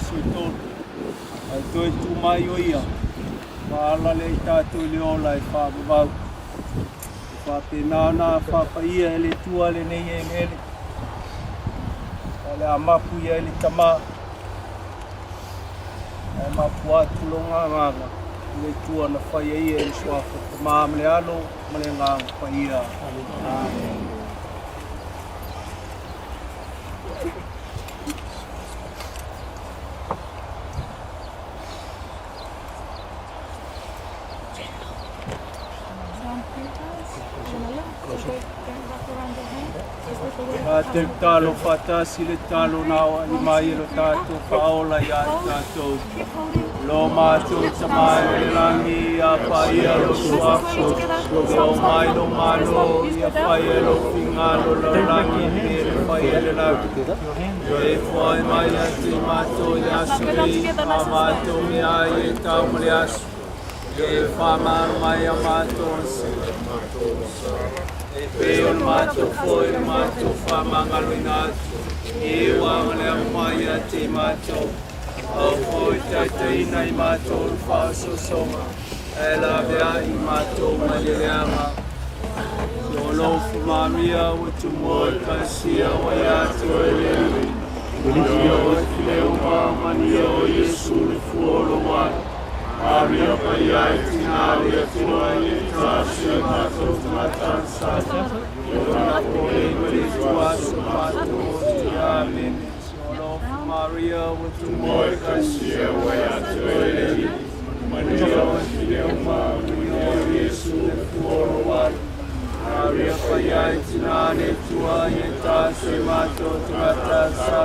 sutol. Ai toi tu mai o ia. Maala le tātou le ola e whābabau. Whāpenana, whāpaia ele tua le nei e mele. Ale a mapu ia ele tamā. E mapu atu longa nganga. Le tua na whaia ia ele swafa. Tamā mle alo, mle nganga whaia. Amen. Te talo patasi le talo nawa i mai lo tātou paola ia i tātou. Lo mātou tamai le langi a whaia lo suafu. Lo mai lo malo i a whaia lo fingalo lo langi e le whaia le langi. E whai mai a te mātou i asuri a mātou me ai e tau male asu. E whamar mai a mātou e peo le mātou foi, le mātou whamangalo i ngātu. E wanga le amai a te mātou. Au foi taitaina i mātou le whaasosonga. E la vea i mātou maleleanga. Yo lofu maria o tu moi kasia o iatu e lewi. Yo e leo mamania o Yesu le fuolo wai. Maria Paiai Tinari Atinoi Tashi Mato Matansa Yona Poi Tuasu Mato Amen. Solo Maria with the boy Kasia Wayatoi Maria Filema Yesu Fuorowat Maria Paiai Tinari Tuai Tashi Mato Matansa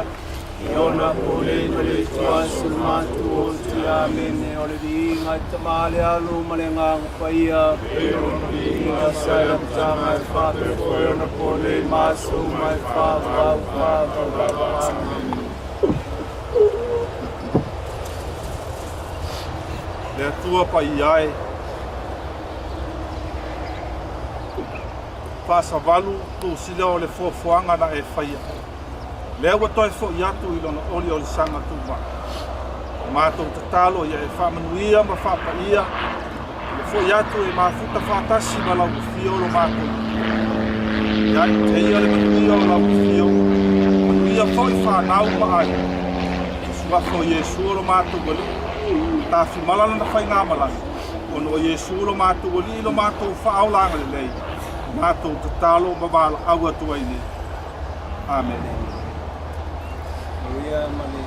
Yona Poi Tuasu Mato Amen. Ole di ingat tamale alu malengang paia. Ingat saya my Father for your pole masu my Father. Le tua paiai. Pasa valu tu sila ole fofoanga na e faia. Le wa toi fo yatu ilona oli sanga tu ma. Mātou te talo ia e whamanuia ma whapaia. Le fo iatu e mafuta whatasi ma lau fiolo mātou. Ia e te ia le manuia o lau fio. Manuia fo i whanau ma ai. Sua fo Yesu o mātou wali. Tā fi malana na whai ngā malana. Ono o Yesu o mātou wali ilo mātou whaaulanga le lei. Mātou te talo ma wala aua tua ini. Amen. Maria Mali.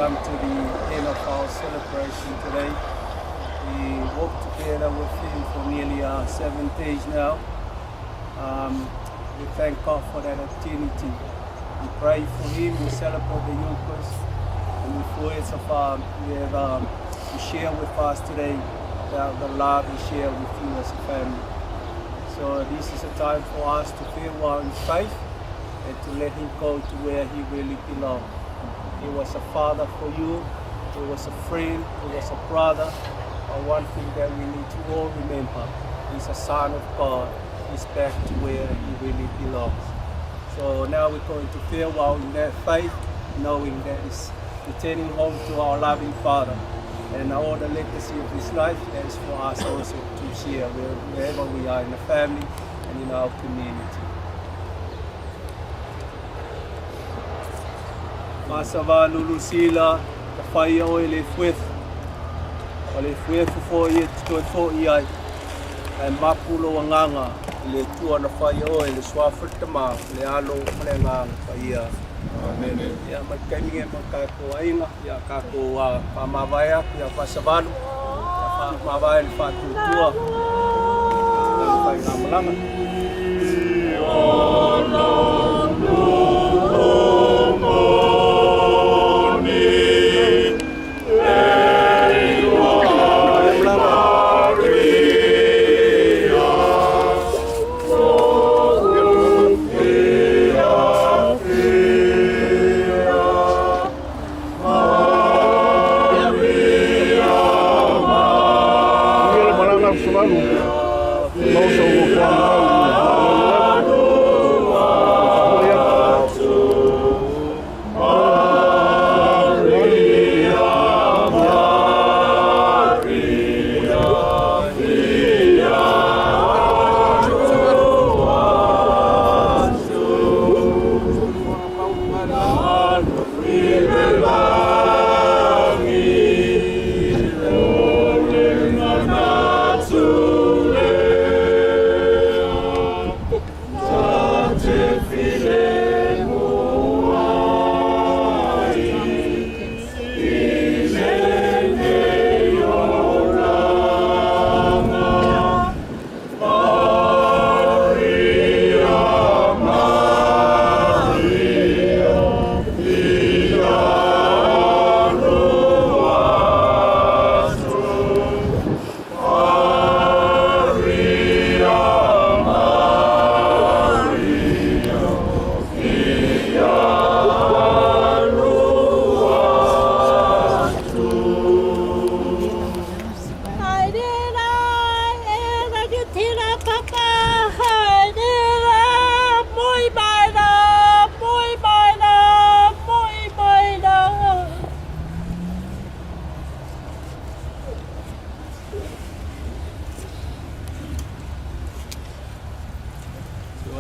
Come to the end of our celebration today. We walked together with him for nearly 7 days now. We thank God for that opportunity. We pray for him, we celebrate the Eucharist, and with words of to share with us today the love he shared with you as a family. So this is a time for us to farewell his faith and to let him go to where he really belongs. He was a father for you, he was a friend, he was a brother. But one thing that we need to all remember, he's a son of God. He's back to where he really belongs. So now we're going to farewell in that faith, knowing that he's returning home to our loving Father. And all the legacy of his life, that is for us also to share wherever we are in the family and in our community. Masava lulusila ka whaia o le fuefu. O le fuefu fo i e toi fo i ai. E mapulo a nganga le tua na whaia o le swafritama le alo le nganga whaia. Amen. Ia mai kainge ma kako ainga, ia kako pamawaya, ia pasavalu. Ia pamawaya le whatutua. Ia whainga malanga. Oh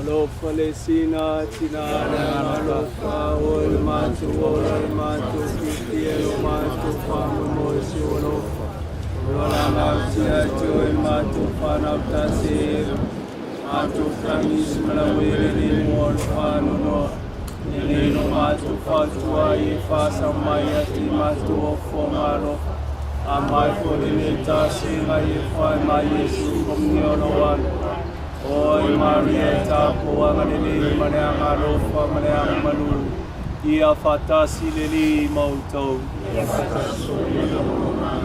Olo Palestina, Tinana, Alofa, Ol Matu, Ol Matu, Kitielo Matu, Famu Mosi, Olofa, Rola Tia, Joy Matu, Panaptasir, Matu, Kamis, Malawiri, Mor, Fanuno, Nino Matu, Fatua, Ifasa, Mayati, Matu, Fomaro, Amai, Polinita, Shinga, Ifa, Mayesu, Communal. Oi Marieta, puanga nili, maneang arofa, maneang malu. Ia fatasi lili mautou.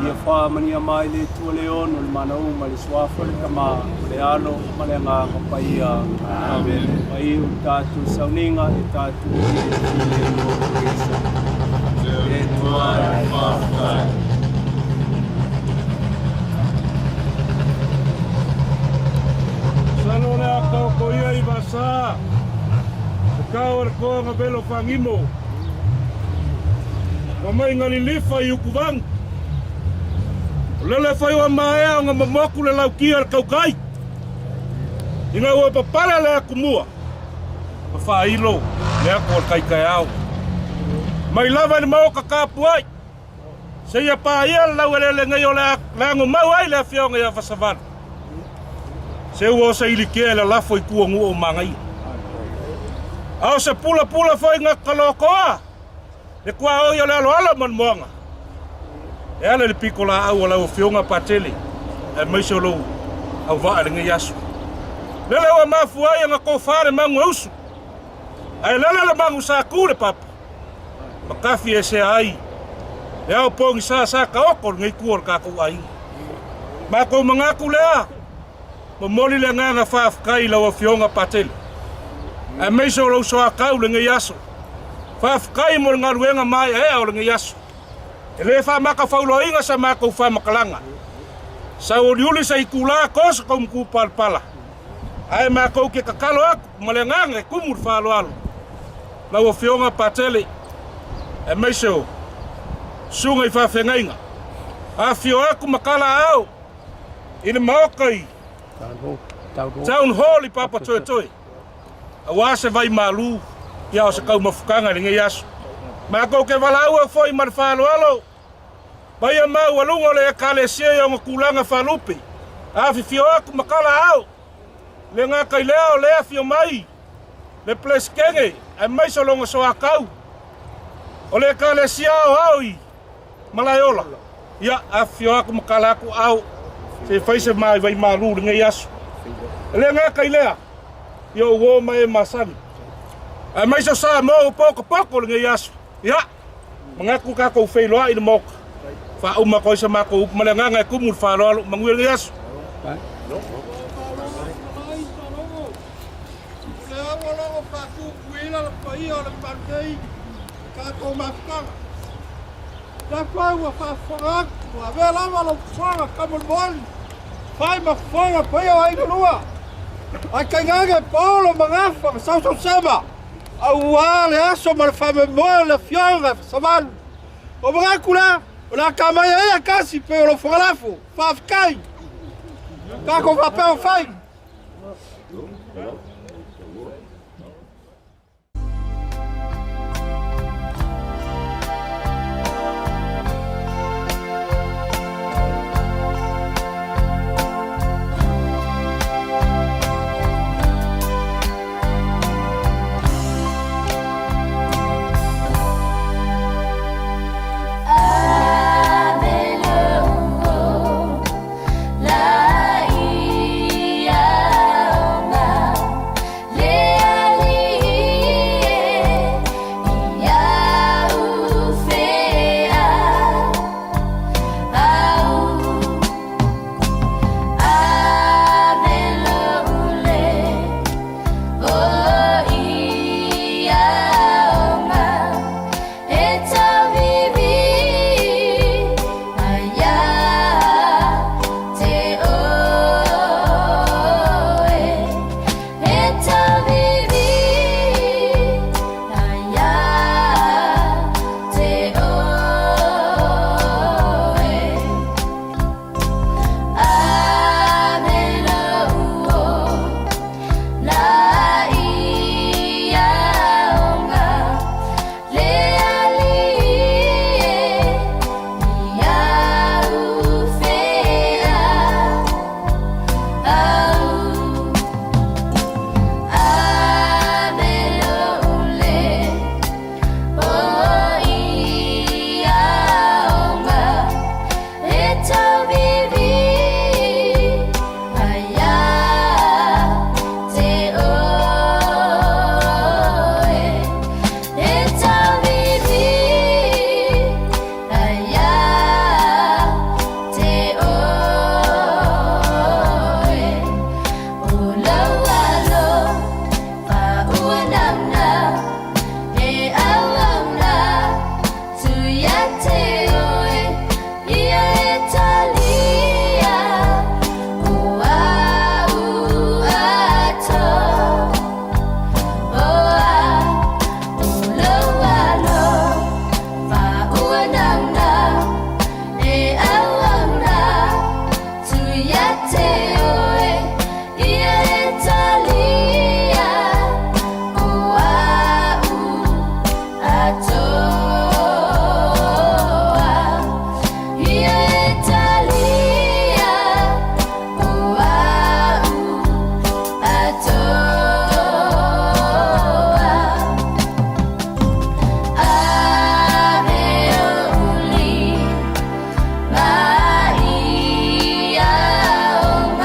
Ia fa mania mai le tualeon, ul manau, mali swafo le kama, le ano, maneanga kapaia. Amen. Pai utatu sauninga, utatu ile mo kisa. E tuai maftai. Salo le akau ko ia I basa. Kau ko nga belo fangimo. Mamai ngali lifa I ukuvang. Lele fai wa maea nga mamoku le laukia le kaukai. Inga ua papara le akumua. Mawha ilo le ako le kaikai au. Mai lava ni mao kakapuai. Seia pa ia lau ele ngai o le ango mau ai le afionga ia fasavana. Se ua sa ili kea la lafo I kua ngu o mangai. Ao se pula foi ngā kalokoa. E kua oi o le alo man moanga. E ala le piko la au ala o fionga patele. E maiso lou au vaa le ngai asu. Lele ua mafu ai ngā kofare mangu ausu. Ai lele le mangu sa kure papa. Makafi e se ai. E au pongi sa ka oko ngai kua ka kou ai. Mako mangaku lea. Mamoli le nganga whaafkai lau a fionga patele. E meiso lau soa kau le ngai aso. Whaafkai mo ngā ruenga mai o le ngai aso. E le wha maka whaulo inga sa maka wha makalanga. Sa o liuli sa I kula kosa kau mku palpala. Ai maka uke kakalo aku, ma le nganga e kumur whaalo alo. Lau a fionga patele. E meiso sunga I whaafengainga. A fio aku makala au. Ine maokai. Town Hall I papa toe. Awa se vai malu. Ia o se kau mafukanga ni ngai asu. Ma ko ke walau foi mar falo alo. Pai mau alungo le kalesia yo kulanga falupe. Afi fio aku makala au. Le nga kai leo le afio mai. Le pleskenge ai mai so longo so akau. O le kalesia au I Malayola. Ia afio aku makala aku au. Se fai se mai vai malu ngai asu. Le nga kai lea. Yo wo mai masani. Ai mai so sa mo poko ngai asu. Ya. Mengaku ka ko fei loa I mok. Fa uma ko sa mako malanga ngai kumul fa lo mangwil ngai asu. Fai ma fonga pai ai lua. Ai kanganga Paulo mangafa sa sema. Au ale aso mal fame mola fionga savan. O magakula, la kamaya ia kasi pe lo falafu. Fa kai. Ka ko va pe fai. La ia Maia, oh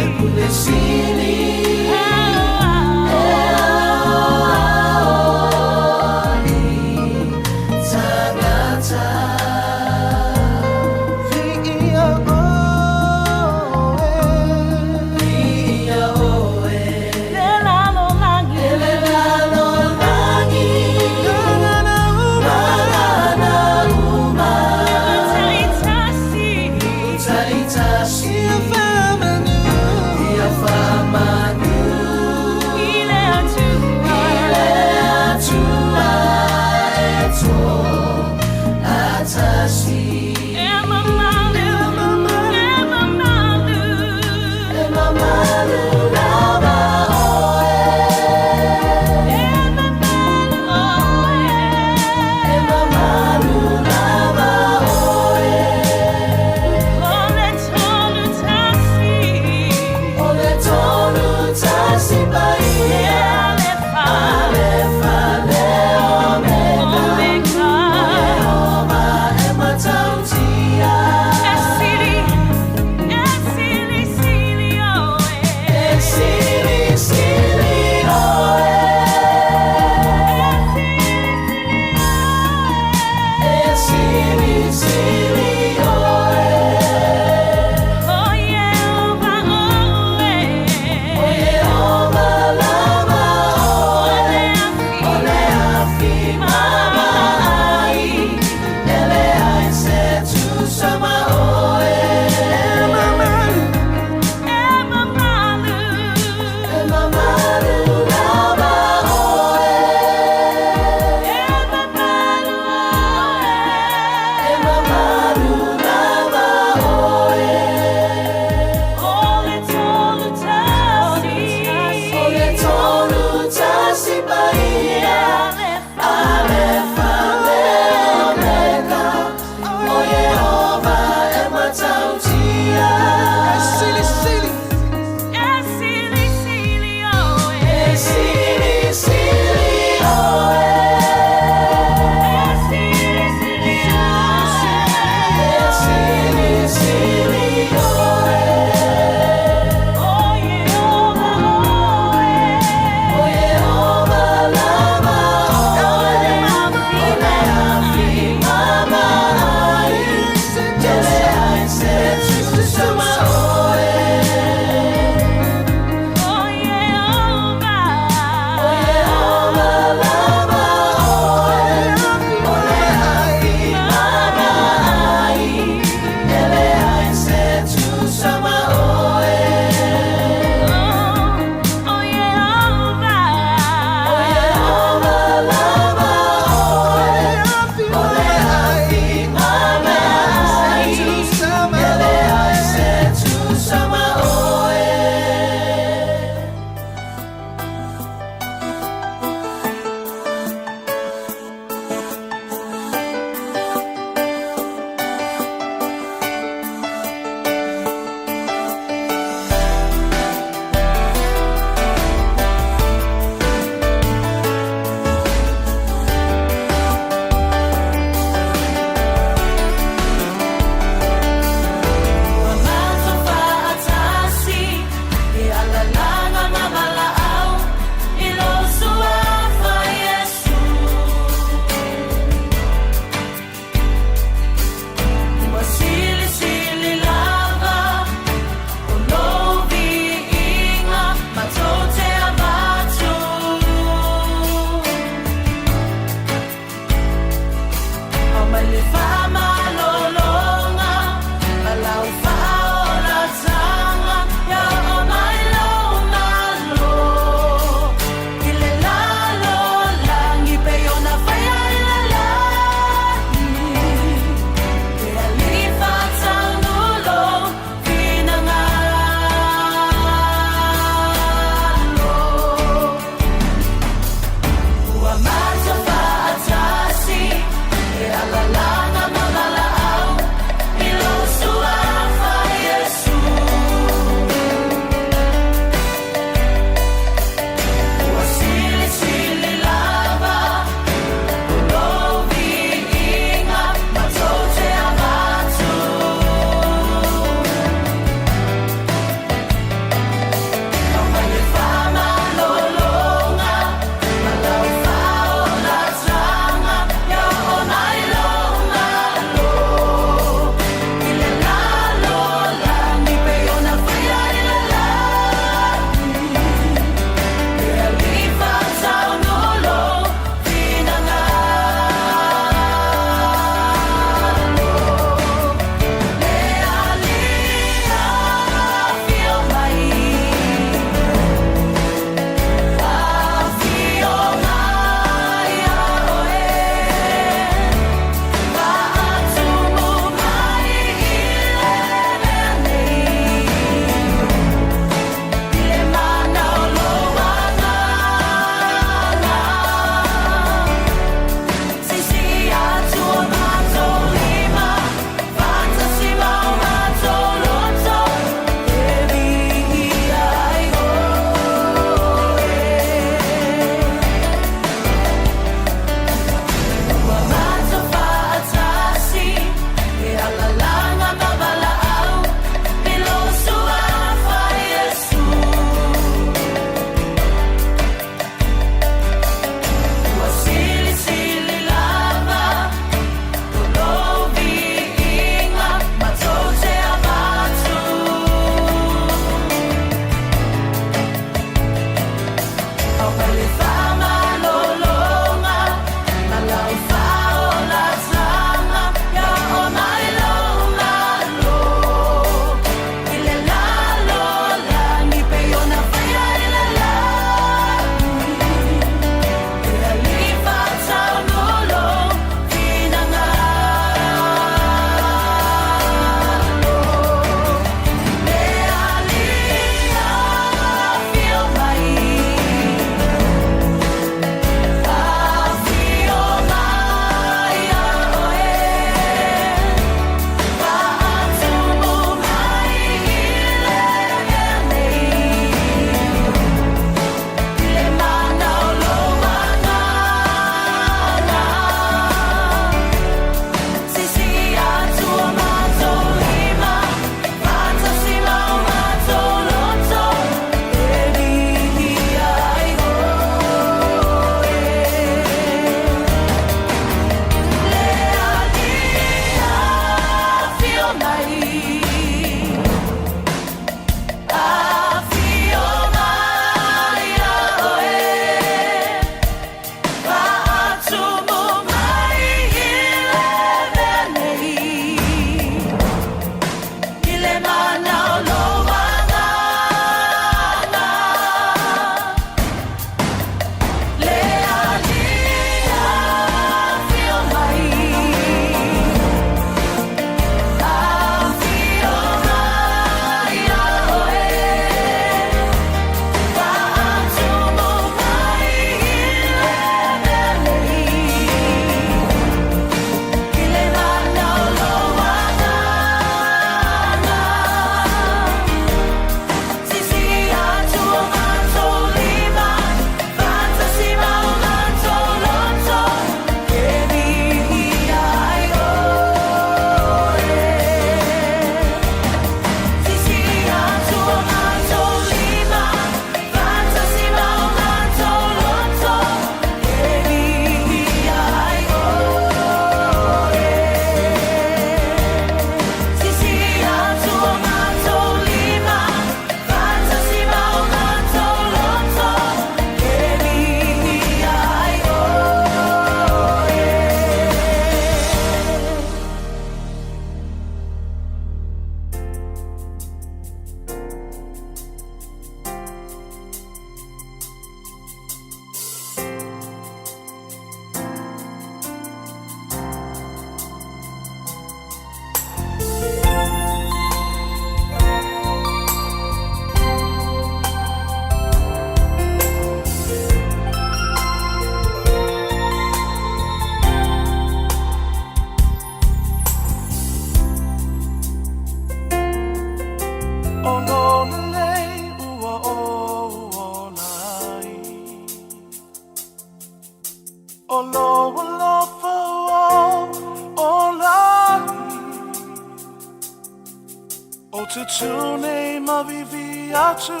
Tutune maviviatu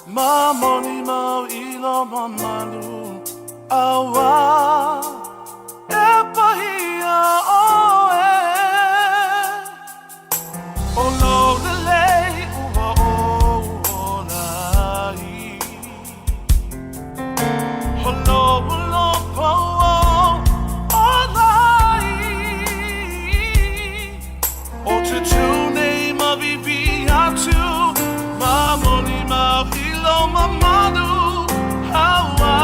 mamoni mau ilo mamalu awa epahia oe olo lele uwa o lai holo lo po o lai o tutune maviviatu mamoni mau ilo mamalu awa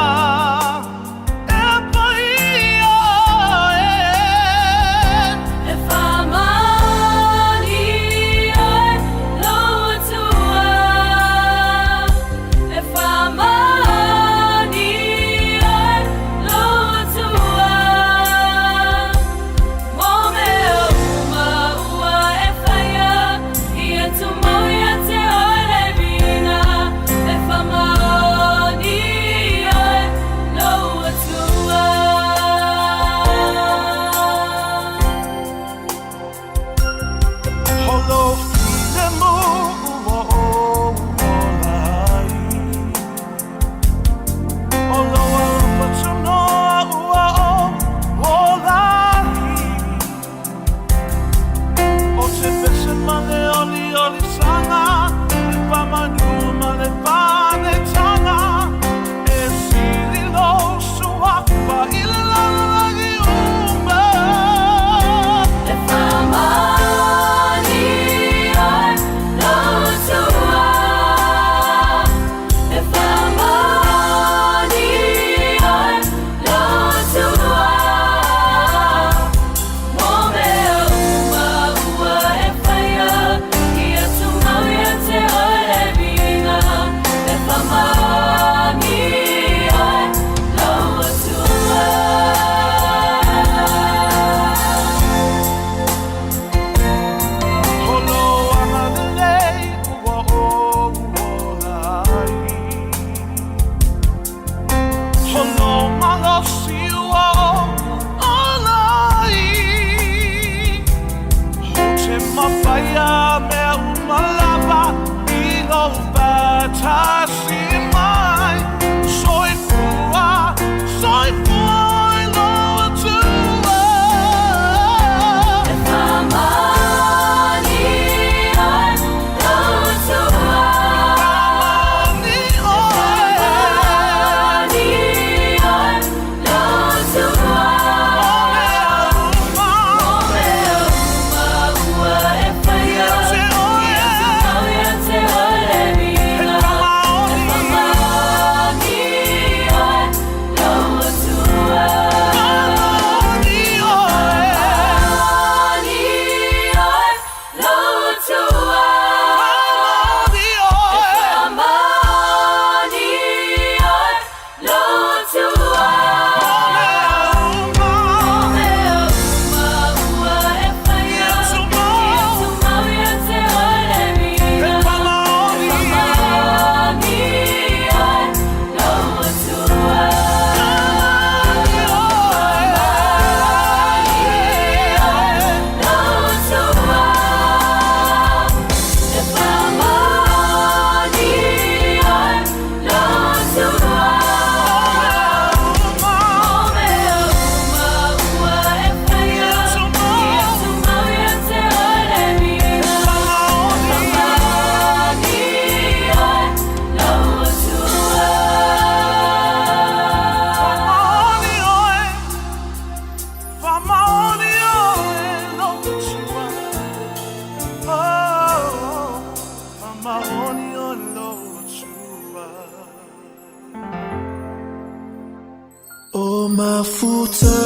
O mafuta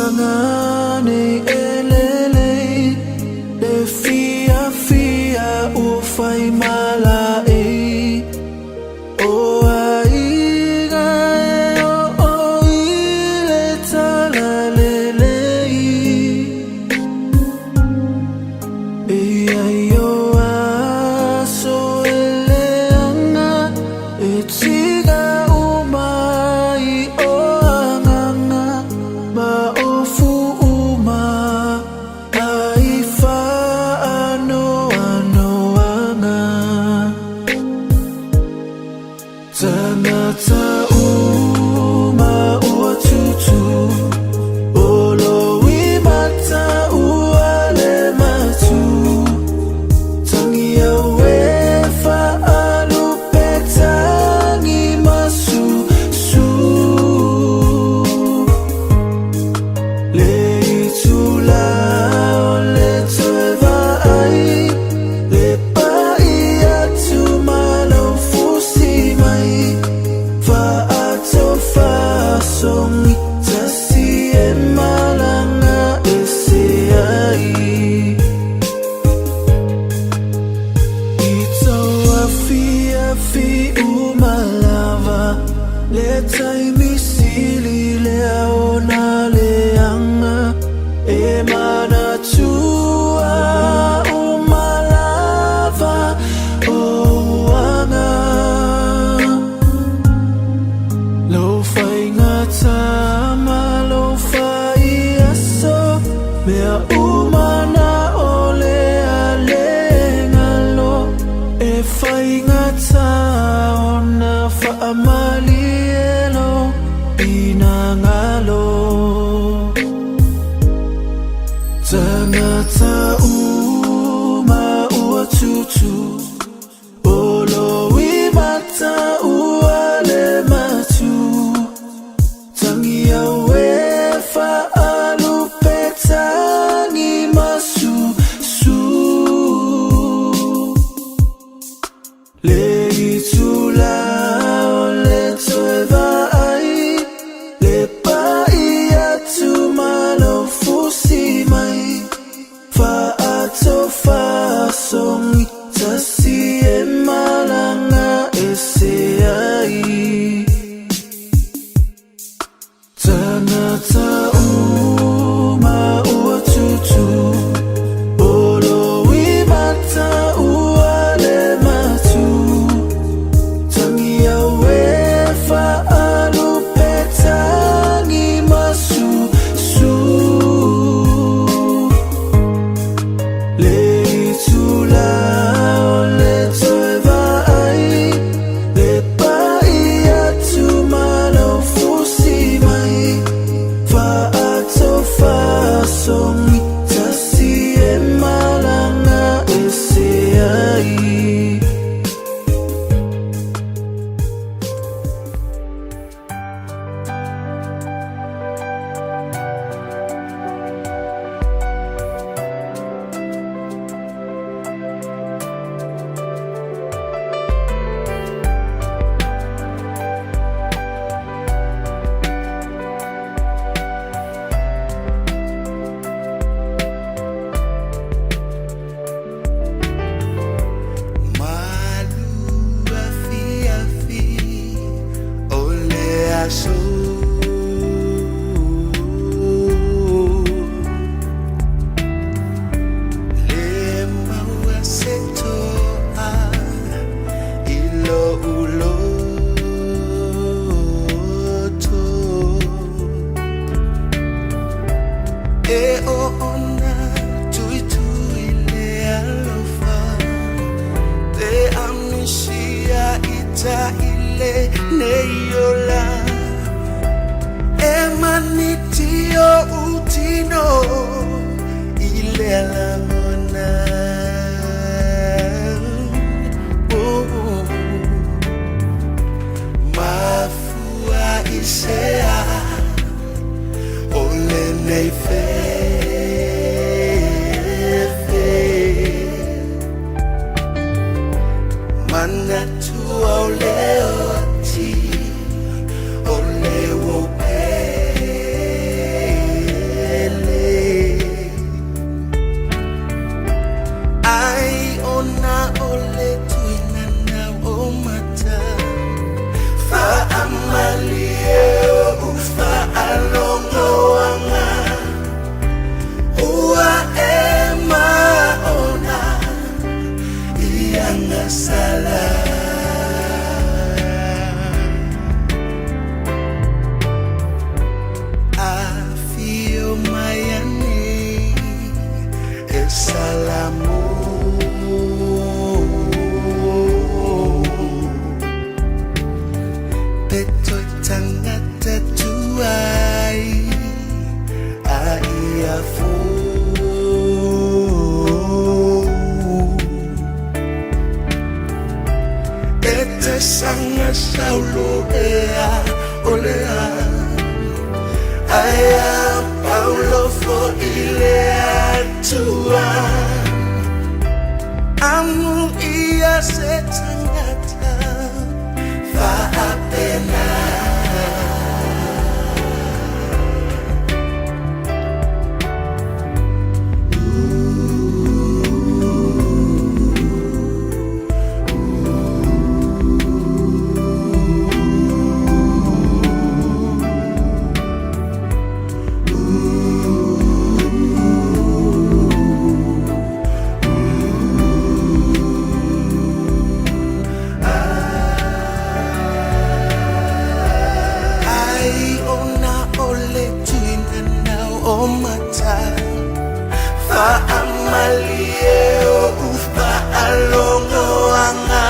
ni elele le fia fia o fai mala o aiga o ile tala lele yo aso ele anga etiga umai o anga ma Tangata uma ua tutu Olo wimata ua le matu Tangi awefa alupetangi masu su Le itula o le toeva ai Le pai atu malo fusi mai Fa ato fa songi Tasi e malanga ese ai Tanata uma ua tutu Olo wimata ua le matu Tangi awefa alupetangi masu su Le itula o le toeva ai Le pai atu malo fusi mai Fa ato fa songi Tasi e malanga ese ai Ile neyola emanitio utino ile lamona mafua isea ole neife manatu oleo ti olewo pele ai ona ole tuinana o mata fa amalie ufa alongo anga ua ema ona ianga sala Salamu Peto tangata tuai Aiafu Ete sanga saulo ea olea Aya Paulo fo ilea tua Amu ia setangata Fa apena Fa amalie ufa alongo anga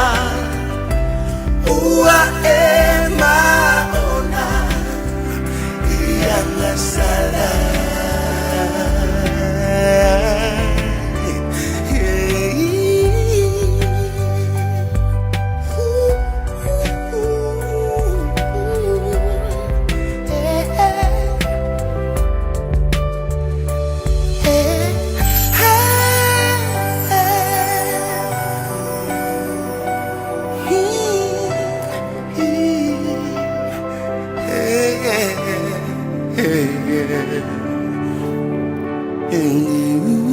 Ua ema ona Ianga salah in you.